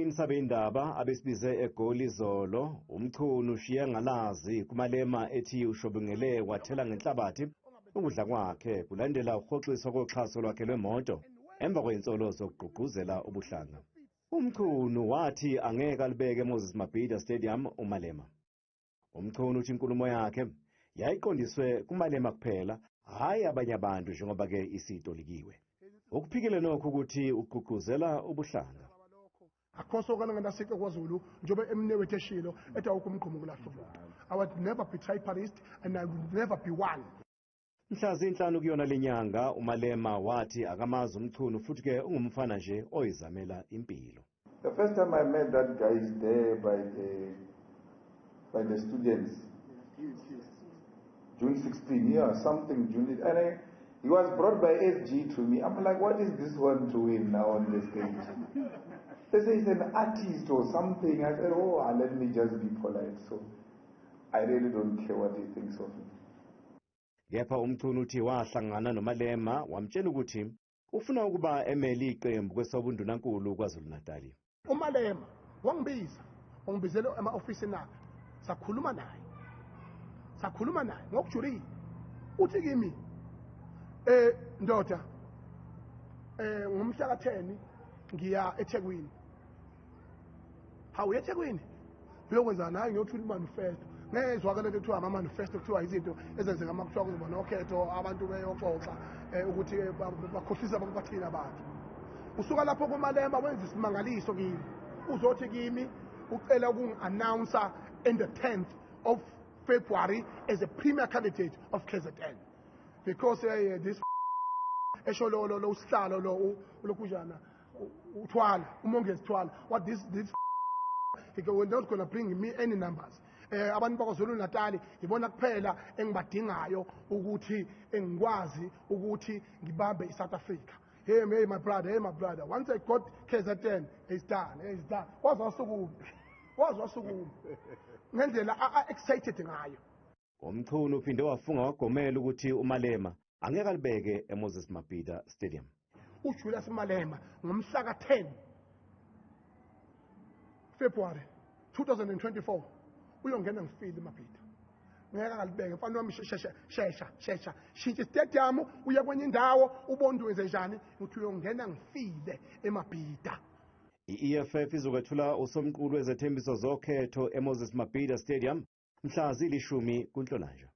insaba indaba abesibize egoli izolo, Mchunu ushiye ngalazi kuMalema ethi ushobungele wathela ngenhlabathi ukudla kwakhe kulandela ukurhoxiswa koxhaso lwakhe lwemoto emva kweinsolo zokugqugquzela ubuhlanga. Mchunu wathi angeke alibeke eMoses Mabhida Stadium uMalema. Mchunu uthi inkulumo yakhe yayiqondiswe kuMalema kuphela, hayi abanye abantu njengoba ke isitolikiwe. Ukuphikile nokho ukuthi ugqugquzela ubuhlanga. Akhoso kana ngasike kwaZulu njobe emne wetheshilo ethi awukumgqumo kulahluka. I would never be tripartist and I would never be one. Mhla zinhlanu kuyona lenyanga uMalema wathi akamazi Mchunu futhi ke ungumfana nje oyizamela impilo. The first time I met that guy is there by the students. June 16, yeah, something June, and he was brought by SG to me. I'm like, what is this one doing now on the stage? They say he's an artist or something. I said, oh, let me just be polite. So I really don't care what he thinks of me. Kepha Mchunu uthi wahlangana noMalema wamtshela ukuthi ufuna ukuba emeli iqembu kwesobundunankulu kwaZulu-Natal. uMalema wangibizele ema-ofisini akhe sakhuluma naye ngokujulile uthi kimi ndoda ngomhla ka-10 ngiya eThekwini. Hawu eThekwini uyokwenza naye ngiyothula imanifesto. Ngezwa lento kuthiwa ama-manifesto kuthiwa izinto ezenzeka uma kuthiwa kuzoba nokhetho abantu beyoxoxa ukuthi bakhohlisa bathina abantu. Usuka lapho kuMalema wenza isimangaliso kimi. Uzothi kimi ucela ukungi-announcer in the 10th of February as a premier candidate of KZN. Because this esho lo usihlalo lo lokujana uthwala umongezi thwala what this we're not going to bring me any numbers. Abantu bakwaZulu-Natal ibona kuphela engibadingayo ukuthi engikwazi ukuthi ngibambe iSouth Africa. Hey my brother, once I got KZN, it's done. Wazwasukume ngendlela excited ngayo. Mchunu uphinde wafunga wagomela ukuthi uMalema angeke alibeke eMoses Mabhida Stadium. uJulius Malema ngomhla ka-10 February 2024 uyongena ngifile eMabhida. Ngeke ngalibeke mfana wami shesha shintsha istadium uye kwenye indawo ubondwenze njani uthi uyongena ngifile eMabhida. I-EFF izokwethula usomqulu wezethembiso zokhetho eMoses Mabhida Stadium mhla zilishumi kuNhlolanja.